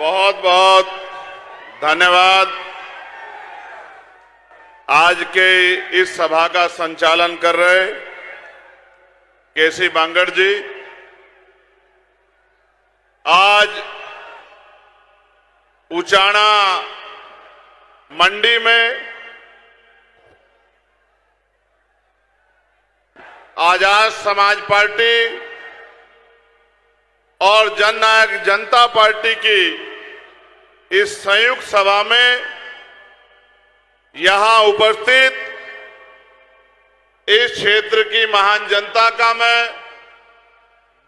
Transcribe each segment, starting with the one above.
बहुत बहुत धन्यवाद। आज के इस सभा का संचालन कर रहे केसी बांगड़ जी। आज उचाना मंडी में आजाद समाज पार्टी और जननायक जनता पार्टी की इस संयुक्त सभा में यहां उपस्थित इस क्षेत्र की महान जनता का मैं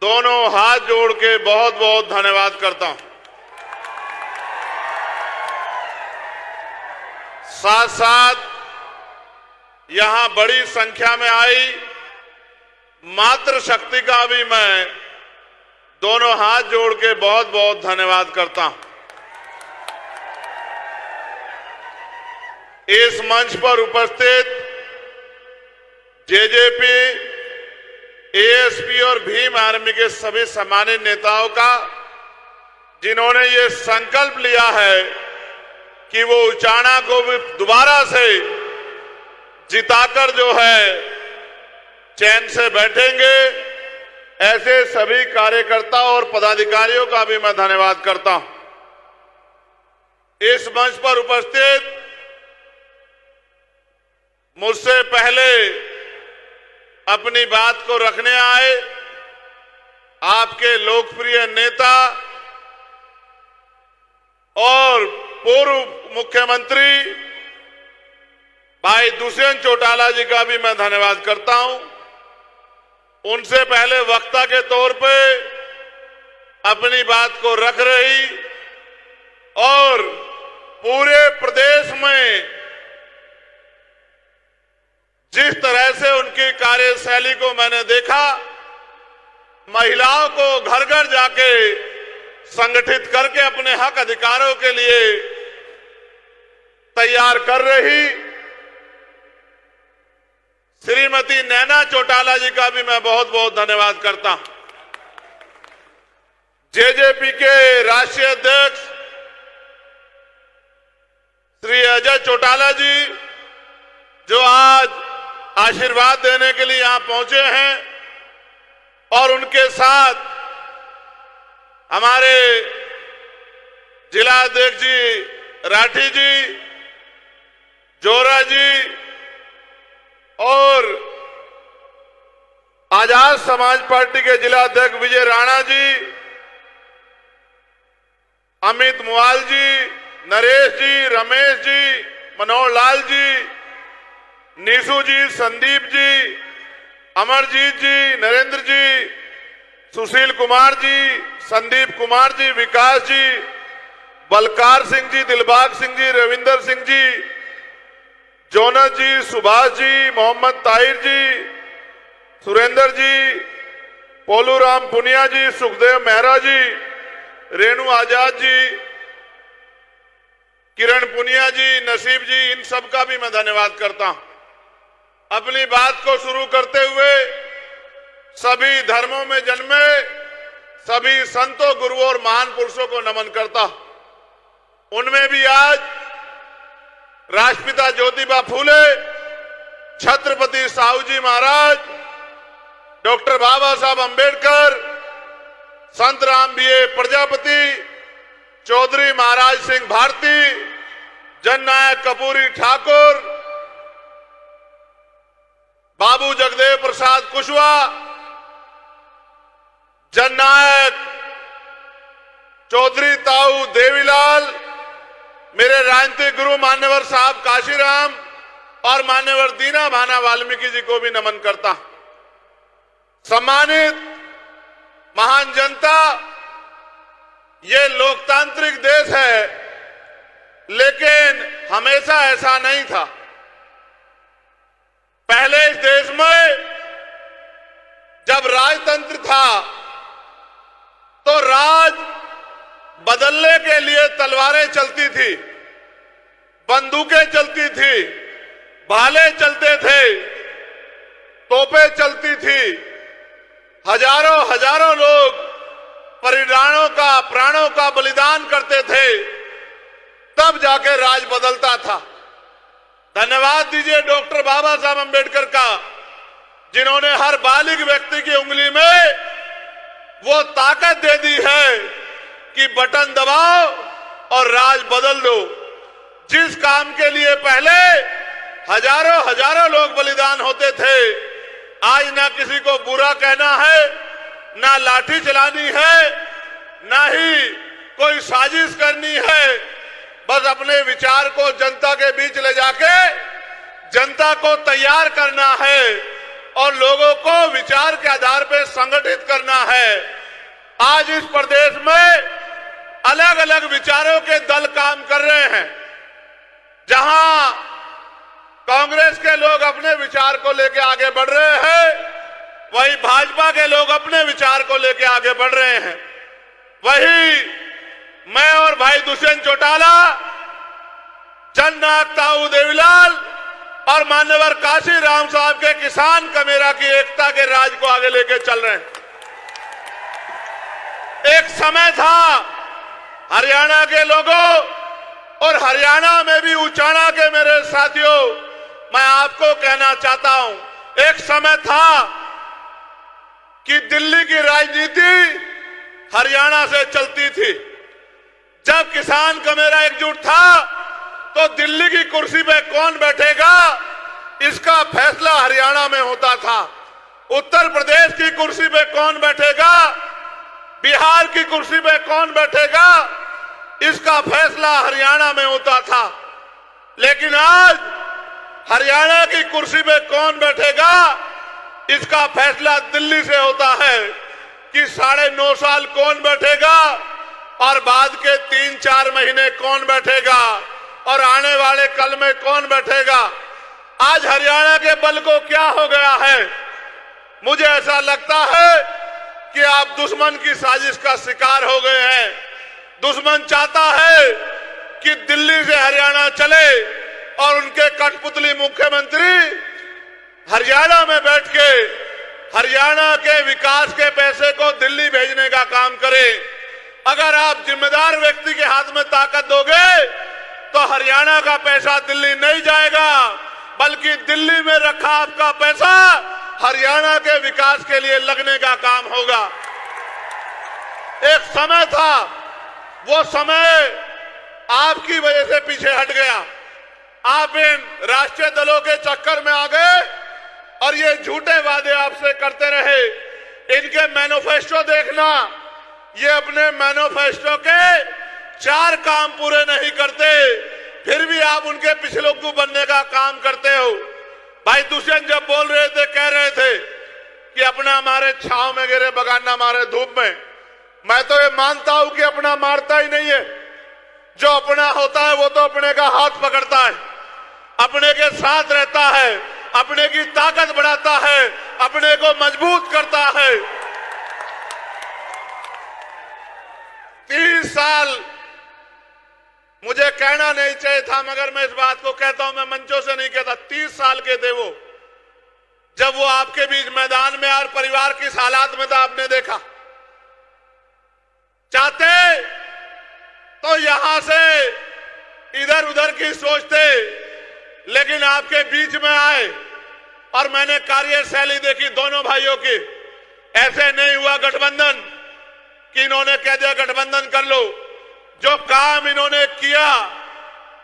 दोनों हाथ जोड़ के बहुत बहुत धन्यवाद करता हूं। साथ साथ यहां बड़ी संख्या में आई मातृशक्ति का भी मैं दोनों हाथ जोड़ के बहुत बहुत धन्यवाद करता हूं। इस मंच पर उपस्थित जेजेपी, एएसपी और भीम आर्मी के सभी सम्मानित नेताओं का, जिन्होंने ये संकल्प लिया है कि वो उचाना को भी दोबारा से जिताकर जो है चैन से बैठेंगे, ऐसे सभी कार्यकर्ताओं और पदाधिकारियों का भी मैं धन्यवाद करता हूं। इस मंच पर उपस्थित मुझसे पहले अपनी बात को रखने आए आपके लोकप्रिय नेता और पूर्व मुख्यमंत्री भाई दुष्यंत चौटाला जी का भी मैं धन्यवाद करता हूं। उनसे पहले वक्ता के तौर पे अपनी बात को रख रही और पूरे प्रदेश में जिस तरह से उनकी कार्यशैली को मैंने देखा, महिलाओं को घर घर जाके संगठित करके अपने हक अधिकारों के लिए तैयार कर रही श्रीमती नैना चौटाला जी का भी मैं बहुत बहुत धन्यवाद करता हूं। जेजेपी के राष्ट्रीय अध्यक्ष श्री अजय चौटाला जी, जो आज आशीर्वाद देने के लिए यहां पहुंचे हैं, और उनके साथ हमारे जिला अध्यक्ष जी राठी जी, जोरा जी और आजाद समाज पार्टी के जिला अध्यक्ष विजय राणा जी, अमित मुआल जी, नरेश जी, रमेश जी, मनोहर लाल जी, नीसू जी, संदीप जी, अमरजीत जी, नरेंद्र जी, सुशील कुमार जी, संदीप कुमार जी, विकास जी, बलकार सिंह जी, दिलबाग सिंह जी, रविंदर सिंह जी, जोनस जी, सुभाष जी, मोहम्मद ताहिर जी, सुरेंद्र जी, पोलूराम पुनिया जी, सुखदेव मेहरा जी, रेणु आजाद जी, किरण पुनिया जी, नसीब जी, इन सब का भी मैं धन्यवाद करता हूं। अपनी बात को शुरू करते हुए सभी धर्मों में जन्मे सभी संतों, गुरुओं और महान पुरुषों को नमन करता हूं। उनमें भी आज राष्ट्रपिता ज्योतिबा फूले, छत्रपति साहू जी महाराज, डॉक्टर बाबा साहब अंबेडकर, संत राम बीए प्रजापति, चौधरी महाराज सिंह भारती, जननायक कपूरी ठाकुर, बाबू जगदेव प्रसाद कुशवाहा, जननायक चौधरी ताऊ देवीलाल, मेरे राजनीतिक गुरु मान्यवर साहब काशीराम और मान्यवर दीना भाना वाल्मीकि जी को भी नमन करता। सम्मानित महान जनता, ये लोकतांत्रिक देश है, लेकिन हमेशा ऐसा नहीं था। पहले इस देश में जब राजतंत्र था तो राज बदलने के लिए तलवारें चलती थी, बंदूकें चलती थी, भाले चलते थे, तोपें चलती थी, हजारों हजारों लोग प्राणों का बलिदान करते थे, तब जाके राज बदलता था। धन्यवाद दीजिए डॉक्टर बाबा साहब अम्बेडकर का, जिन्होंने हर बालिग व्यक्ति की उंगली में वो ताकत दे दी है कि बटन दबाओ और राज बदल दो। जिस काम के लिए पहले हजारों हजारों लोग बलिदान होते थे, आज ना किसी को बुरा कहना है, ना लाठी चलानी है, ना ही कोई साजिश करनी है। बस अपने विचार को जनता के बीच ले जाके जनता को तैयार करना है और लोगों को विचार के आधार पर संगठित करना है। आज इस प्रदेश में अलग अलग विचारों के दल काम कर रहे हैं। जहां कांग्रेस के लोग अपने विचार को लेकर आगे बढ़ रहे हैं, वहीं भाजपा के लोग अपने विचार को लेकर आगे बढ़ रहे हैं। वही मैं और भाई दुष्यंत चौटाला, जननायक ताऊ देवीलाल और मान्यवर काशी राम साहब के किसान कमेरा की एकता के राज को आगे लेके चल रहे हैं। एक समय था हरियाणा के लोगों और हरियाणा में भी उचाना के मेरे साथियों, मैं आपको कहना चाहता हूं, एक समय था कि दिल्ली की राजनीति हरियाणा से चलती थी। जब किसान कमेरा एकजुट था तो दिल्ली की कुर्सी पे कौन बैठेगा इसका फैसला हरियाणा में होता था। उत्तर प्रदेश की कुर्सी पे कौन बैठेगा, बिहार की कुर्सी पे कौन बैठेगा, इसका फैसला हरियाणा में होता था। लेकिन आज हरियाणा की कुर्सी पे कौन बैठेगा इसका फैसला दिल्ली से होता है कि 9.5 साल कौन बैठेगा और बाद के 3-4 महीने कौन बैठेगा और आने वाले कल में कौन बैठेगा। आज हरियाणा के बल को क्या हो गया है, मुझे ऐसा लगता है कि आप दुश्मन की साजिश का शिकार हो गए हैं। दुश्मन चाहता है कि दिल्ली से हरियाणा चले और उनके कठपुतली मुख्यमंत्री हरियाणा में बैठ के हरियाणा के विकास के पैसे को दिल्ली भेजने का काम करे। अगर आप जिम्मेदार व्यक्ति के हाथ में ताकत दोगे तो हरियाणा का पैसा दिल्ली नहीं जाएगा, बल्कि दिल्ली में रखा आपका पैसा हरियाणा के विकास के लिए लगने का काम होगा। एक समय था, वो समय आपकी वजह से पीछे हट गया। आप इन राष्ट्रीय दलों के चक्कर में आ गए और ये झूठे वादे आपसे करते रहे। इनके मैनिफेस्टो देखना, ये अपने मैनिफेस्टो के 4 काम पूरे नहीं करते, फिर भी आप उनके पिछलोग्गू बनने का काम करते हो। भाई दुष्यंत जब बोल रहे थे, कह रहे थे कि अपना मारे छांव में गिरे बगाना मारे धूप में, मैं तो ये मानता हूं कि अपना मारता ही नहीं है। जो अपना होता है वो तो अपने का हाथ पकड़ता है, अपने के साथ रहता है, अपने की ताकत बढ़ाता है, अपने को मजबूत करता है। 30 साल मुझे कहना नहीं चाहिए था, मगर मैं इस बात को कहता हूं, मैं मंचों से नहीं कहता। 30 साल के थे वो, जब वो आपके बीच मैदान में और परिवार किस हालात में था आपने देखा। चाहते तो यहां से इधर उधर की सोचते, लेकिन आपके बीच में आए और मैंने कार्यशैली देखी दोनों भाइयों की। ऐसे नहीं हुआ गठबंधन कि इन्होंने कह दिया गठबंधन कर लो। जो काम इन्होंने किया,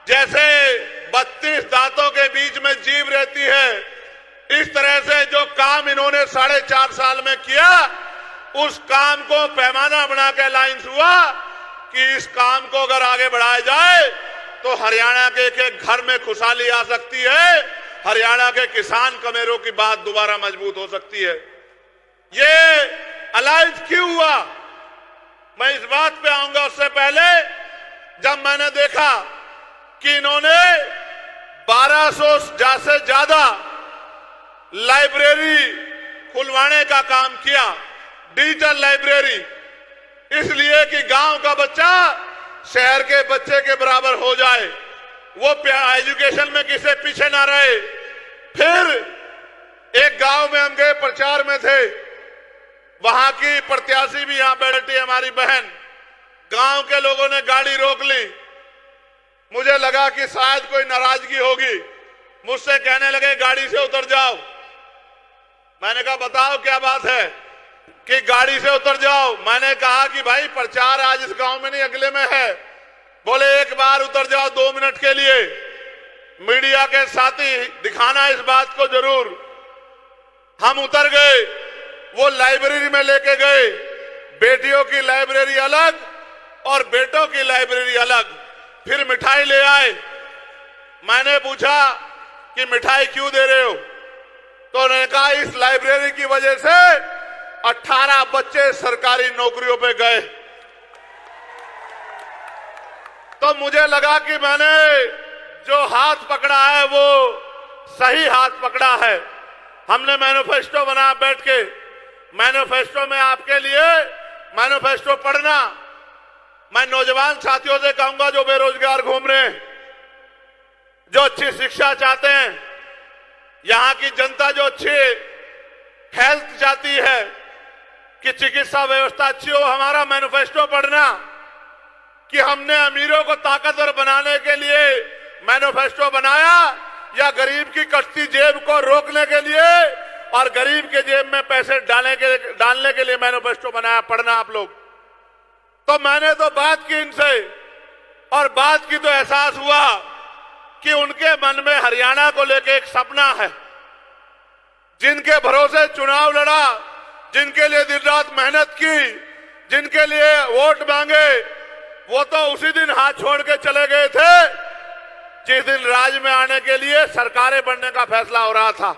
जैसे 32 दांतों के बीच में जीभ रहती है, इस तरह से जो काम इन्होंने 4.5 साल में किया, उस काम को पैमाना बना के लाइंस हुआ कि इस काम को अगर आगे बढ़ाया जाए तो हरियाणा के एक घर में खुशहाली आ सकती है, हरियाणा के किसान कमेरों की बात दोबारा मजबूत हो सकती है। ये अलायंस क्यों हुआ, मैं इस बात पे आऊंगा। उससे पहले जब मैंने देखा कि इन्होंने 1200 से ज्यादा लाइब्रेरी खुलवाने का काम किया, डिजिटल लाइब्रेरी, इसलिए कि गांव का बच्चा शहर के बच्चे के बराबर हो जाए, वो एजुकेशन में किसी पीछे ना रहे। फिर एक गांव में हम गए, प्रचार में थे, वहां की प्रत्याशी भी यहां बैठी हमारी बहन, गांव के लोगों ने गाड़ी रोक ली। मुझे लगा कि शायद कोई नाराजगी होगी, मुझसे कहने लगे गाड़ी से उतर जाओ। मैंने कहा बताओ क्या बात है कि गाड़ी से उतर जाओ। मैंने कहा कि भाई प्रचार आज इस गांव में नहीं अगले में है। बोले एक बार उतर जाओ 2 मिनट के लिए, मीडिया के साथी दिखाना इस बात को जरूर। हम उतर गए, वो लाइब्रेरी में लेके गए, बेटियों की लाइब्रेरी अलग और बेटों की लाइब्रेरी अलग। फिर मिठाई ले आए। मैंने पूछा कि मिठाई क्यों दे रहे हो, तो उन्होंने कहा इस लाइब्रेरी की वजह से 18 बच्चे सरकारी नौकरियों पे गए। तो मुझे लगा कि मैंने जो हाथ पकड़ा है वो सही हाथ पकड़ा है। हमने मैनिफेस्टो बनाया बैठ के। मैनिफेस्टो में आपके लिए मैनिफेस्टो पढ़ना। मैं नौजवान साथियों से कहूंगा जो बेरोजगार घूम रहे हैं, जो अच्छी शिक्षा चाहते हैं, यहां की जनता जो अच्छी हेल्थ चाहती है कि चिकित्सा व्यवस्था अच्छी हो, हमारा मैनिफेस्टो पढ़ना कि हमने अमीरों को ताकतवर बनाने के लिए मैनिफेस्टो बनाया या गरीब की कटती जेब को रोकने के लिए और गरीब के जेब में पैसे डालने के लिए मैनिफेस्टो बनाया। पढ़ना आप लोग। तो मैंने तो बात की इनसे और बात की तो एहसास हुआ कि उनके मन में हरियाणा को लेकर एक सपना है। जिनके भरोसे चुनाव लड़ा, जिनके लिए दिन रात मेहनत की, जिनके लिए वोट मांगे, वो तो उसी दिन हाथ छोड़ के चले गए थे जिस दिन राज में आने के लिए सरकारें बनने का फैसला हो रहा था।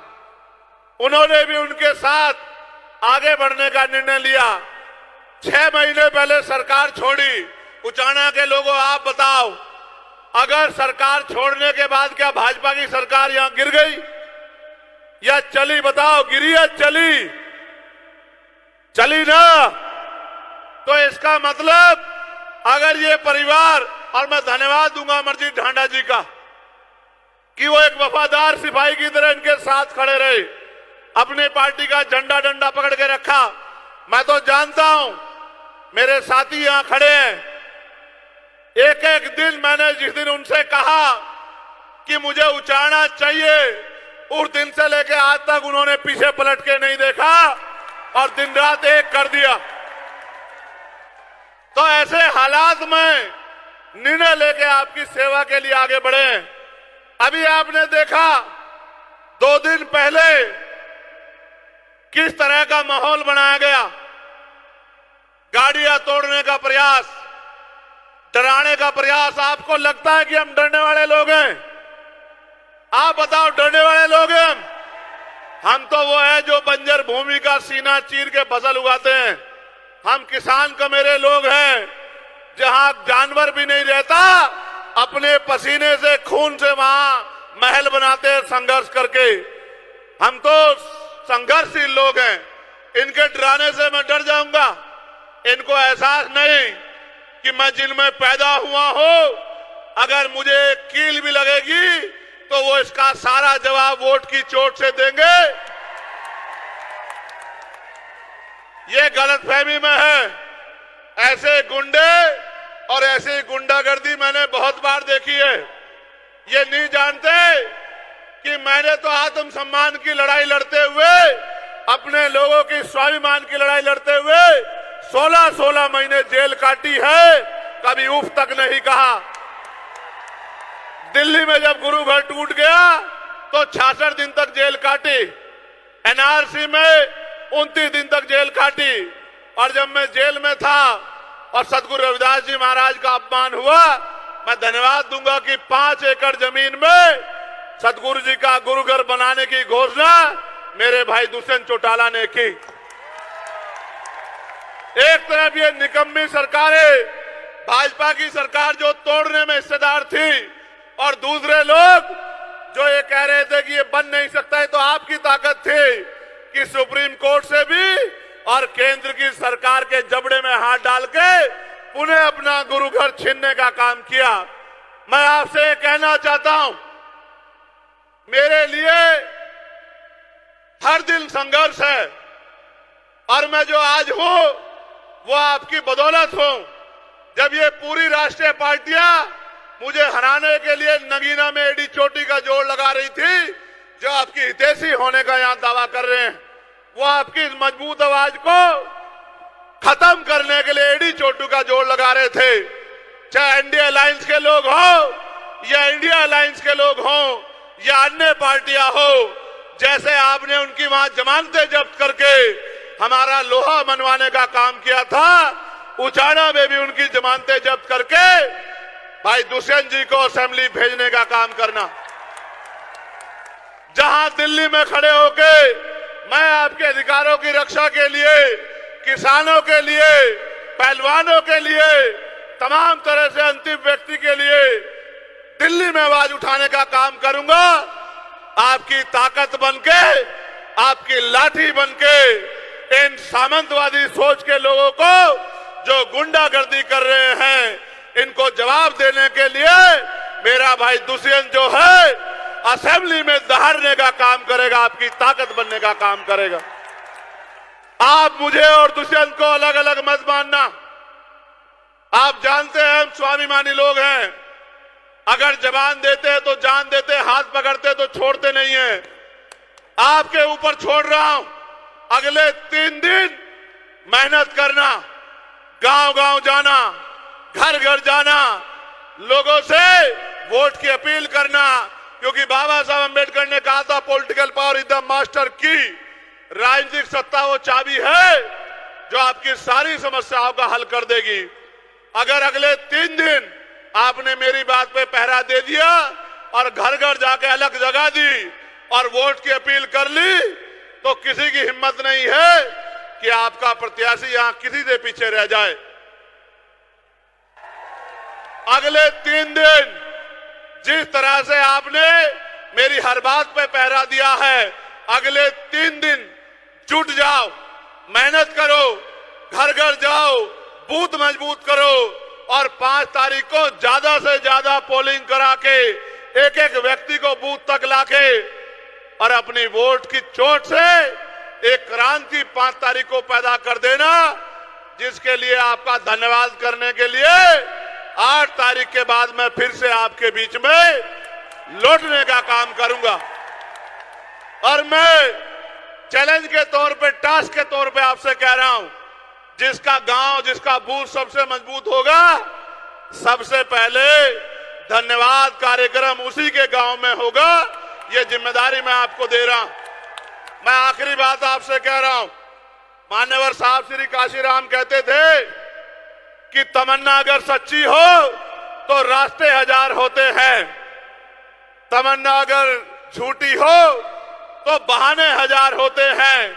उन्होंने भी उनके साथ आगे बढ़ने का निर्णय लिया। 6 महीने पहले सरकार छोड़ी। उचाना के लोगों आप बताओ, अगर सरकार छोड़ने के बाद क्या भाजपा की सरकार यहां गिर गई या चली? बताओ, गिरी या चली? चली ना। तो इसका मतलब अगर ये परिवार, और मैं धन्यवाद दूंगा अमरजीत ढांडा जी का कि वो एक वफादार सिपाही की तरह इनके साथ खड़े रहे, अपनी पार्टी का झंडा डंडा पकड़ के रखा। मैं तो जानता हूं, मेरे साथी यहां खड़े हैं, एक एक दिन मैंने जिस दिन उनसे कहा कि मुझे उचाना चाहिए, उस दिन से लेकर आज तक उन्होंने पीछे पलट के नहीं देखा और दिन रात एक कर दिया। तो ऐसे हालात में निर्णय लेके आपकी सेवा के लिए आगे बढ़े। अभी आपने देखा 2 दिन पहले किस तरह का माहौल बनाया गया। गाड़ियां तोड़ने का प्रयास, डराने का प्रयास। आपको लगता है कि हम डरने वाले लोग हैं? आप बताओ, डरने वाले लोग हैं हम तो वो है जो बंजर भूमि का सीना चीर के फसल उगाते हैं। हम किसान कमेरे लोग हैं, जहां जानवर भी नहीं रहता, अपने पसीने से खून से वहां महल बनाते हैं संघर्ष करके। हम तो संघर्षशील लोग हैं। इनके डराने से मैं डर जाऊंगा? इनको एहसास नहीं कि मैं जिनमें पैदा हुआ हूं, अगर मुझे कील भी लगेगी तो वो इसका सारा जवाब वोट की चोट से देंगे। ये गलतफहमी में है। ऐसे गुंडे और ऐसी गुंडागर्दी मैंने बहुत बार देखी है। ये नहीं जानते कि मैंने तो आत्मसम्मान की लड़ाई लड़ते हुए, अपने लोगों की स्वाभिमान की लड़ाई लड़ते हुए 16-16 महीने जेल काटी है, कभी उफ तक नहीं कहा। दिल्ली में जब गुरु घर टूट गया तो 66 दिन तक जेल काटी। एनआरसी में 29 दिन तक जेल काटी। और जब मैं जेल में था और सतगुरु रविदास जी महाराज का अपमान हुआ, मैं धन्यवाद दूंगा कि 5 एकड़ जमीन में सतगुरु जी का गुरु घर बनाने की घोषणा मेरे भाई दुष्यंत चौटाला ने की। एक तरफ ये निकम्मी सरकारें, भाजपा की सरकार जो तोड़ने में हिस्सेदार थी, और दूसरे लोग जो ये कह रहे थे कि ये बन नहीं सकता है, तो आपकी ताकत थी कि सुप्रीम कोर्ट से भी और और केंद्र की सरकार के जबड़े में हाथ डाल के पुनः अपना गुरु घर छीनने का काम किया। मैं आपसे कहना चाहता हूं, मेरे लिए हर दिन संघर्ष है और मैं जो आज हूं वो आपकी बदौलत हूं। जब ये पूरी राष्ट्रीय पार्टियां मुझे हराने के लिए नगीना में एडी चोटी का जोड़ लगा रही थी, जो आपकी हितैषी होने का यहां दावा कर रहे हैं, वो आपकी इस मजबूत आवाज को खत्म करने के लिए एडी चोटू का जोड़ लगा रहे थे। चाहे एनडीए अलायंस के लोग हो या इंडिया अलायंस के लोग हो या अन्य पार्टियां हो, जैसे आपने उनकी वहां जमानतें जब्त करके हमारा लोहा मनवाने का काम किया था, उचाना में भी उनकी जमानतें जब्त करके भाई दुष्यंत जी को असेंबली भेजने का काम करना। जहां दिल्ली में खड़े होके मैं आपके अधिकारों की रक्षा के लिए, किसानों के लिए, पहलवानों के लिए, तमाम तरह से अंतिम व्यक्ति के लिए दिल्ली में आवाज उठाने का काम करूंगा। आपकी ताकत बनके, आपकी लाठी बनके इन सामंतवादी सोच के लोगों को जो गुंडागर्दी कर रहे हैं, इनको जवाब देने के लिए मेरा भाई दुष्यंत जो है असेंबली में दहाड़ने का काम करेगा, आपकी ताकत बनने का काम करेगा। आप मुझे और दुष्यंत को अलग अलग मत मानना। आप जानते हैं हम स्वाभिमानी लोग हैं। अगर जबान देते हैं तो जान देते, हाथ पकड़ते तो छोड़ते नहीं है। आपके ऊपर छोड़ रहा हूं, अगले 3 दिन मेहनत करना, गांव गांव जाना, घर घर जाना, लोगों से वोट की अपील करना, क्योंकि बाबा साहब अंबेडकर ने कहा था political power is the master की। राजनीतिक सत्ता वो चाबी है जो आपकी सारी समस्याओं का हल कर देगी। अगर अगले 3 दिन आपने मेरी बात पे पहरा दे दिया और घर घर जाके अलग जगह दी और वोट की अपील कर ली, तो किसी की हिम्मत नहीं है कि आपका प्रत्याशी यहां किसी से पीछे रह जाए। अगले 3 दिन जिस तरह से आपने मेरी हर बात पे पहरा दिया है, अगले 3 दिन जुट जाओ, मेहनत करो, घर घर जाओ, बूथ मजबूत करो और 5 तारीख को ज्यादा से ज्यादा पोलिंग करा के एक एक व्यक्ति को बूथ तक लाके और अपनी वोट की चोट से एक क्रांति 5 तारीख को पैदा कर देना, जिसके लिए आपका धन्यवाद करने के लिए 8 तारीख के बाद मैं फिर से आपके बीच में लौटने का काम करूंगा। और मैं चैलेंज के तौर पे, टास्क के तौर पे आपसे कह रहा हूं, जिसका गांव, जिसका बूथ सबसे मजबूत होगा, सबसे पहले धन्यवाद कार्यक्रम उसी के गांव में होगा। ये जिम्मेदारी मैं आपको दे रहा हूं। मैं आखिरी बात आपसे कह रहा हूं, मान्यवर साहब श्री काशीराम कहते थे कि तमन्ना अगर सच्ची हो तो रास्ते 1000 होते हैं, तमन्ना अगर झूठी हो तो बहाने 1000 होते हैं।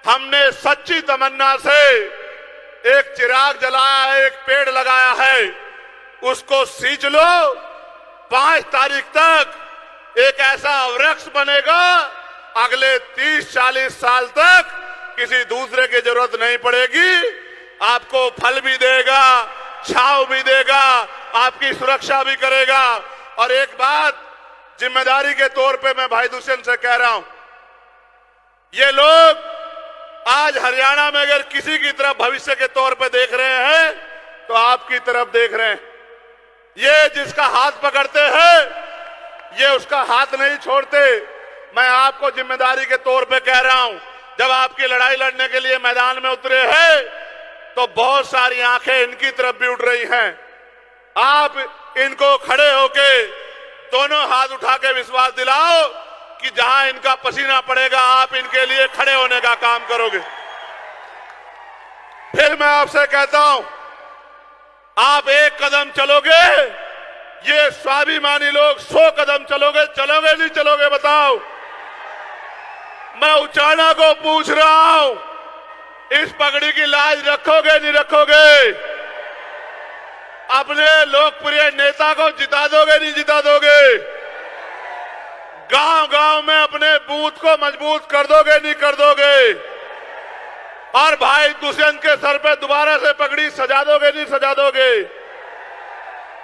हमने सच्ची तमन्ना से एक चिराग जलाया है, एक पेड़ लगाया है, उसको सींच लो। 5 तारीख तक एक ऐसा वृक्ष बनेगा, अगले 30-40 साल तक किसी दूसरे की जरूरत नहीं पड़ेगी। आपको फल भी देगा, छांव भी देगा, आपकी सुरक्षा भी करेगा। और एक बात जिम्मेदारी के तौर पे मैं भाई दुष्यंत से कह रहा हूं, ये लोग आज हरियाणा में अगर किसी की तरफ भविष्य के तौर पे देख रहे हैं तो आपकी तरफ देख रहे हैं। ये जिसका हाथ पकड़ते हैं, ये उसका हाथ नहीं छोड़ते। मैं आपको जिम्मेदारी के तौर पे कह रहा हूं, जब आपकी लड़ाई लड़ने के लिए मैदान में उतरे हैं तो बहुत सारी आंखें इनकी तरफ भी उठ रही हैं। आप इनको खड़े होके दोनों हाथ उठा के विश्वास दिलाओ कि जहां इनका पसीना पड़ेगा आप इनके लिए खड़े होने का काम करोगे। फिर मैं आपसे कहता हूं, आप 1 कदम चलोगे, ये स्वाभिमानी लोग 100 कदम चलोगे। चलोगे नहीं चलोगे बताओ? मैं उचाना को पूछ रहा हूं, इस पगड़ी की लाज रखोगे नहीं रखोगे? अपने लोकप्रिय नेता को जिता दोगे नहीं जिता दोगे? गांव गांव में अपने बूथ को मजबूत कर दोगे नहीं कर दोगे? और भाई दुष्यंत के सर पे दोबारा से पगड़ी सजा दोगे, नहीं सजा दोगे?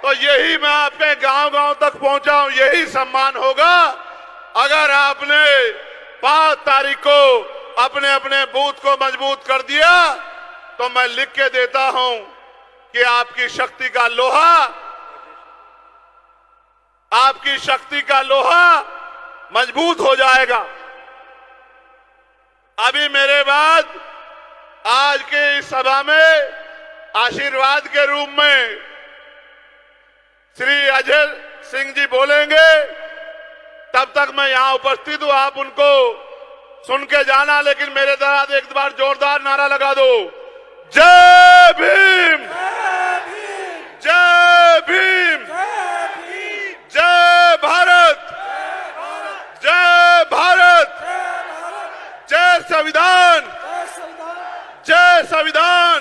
तो यही मैं आपके गांव गांव तक पहुंचा हूं, यही सम्मान होगा अगर आपने 5 तारीख को अपने अपने बूथ को मजबूत कर दिया। तो मैं लिख के देता हूं कि आपकी शक्ति का लोहा, आपकी शक्ति का लोहा मजबूत हो जाएगा। अभी मेरे बाद आज के इस सभा में आशीर्वाद के रूप में श्री अजय सिंह जी बोलेंगे। तब तक मैं यहां उपस्थित हूं, आप उनको सुन के जाना, लेकिन मेरे द्वारा एक बार जोरदार नारा लगा दो, जय भीम, जय भीम, जय भारत, जय भारत, जय संविधान, जय संविधान,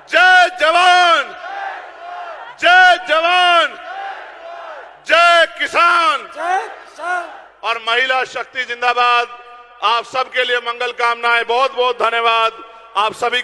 जय जवान, जय जवान, जय किसान और महिला शक्ति जिंदाबाद। आप सबके लिए मंगल कामनाएं। बहुत बहुत धन्यवाद आप सभी।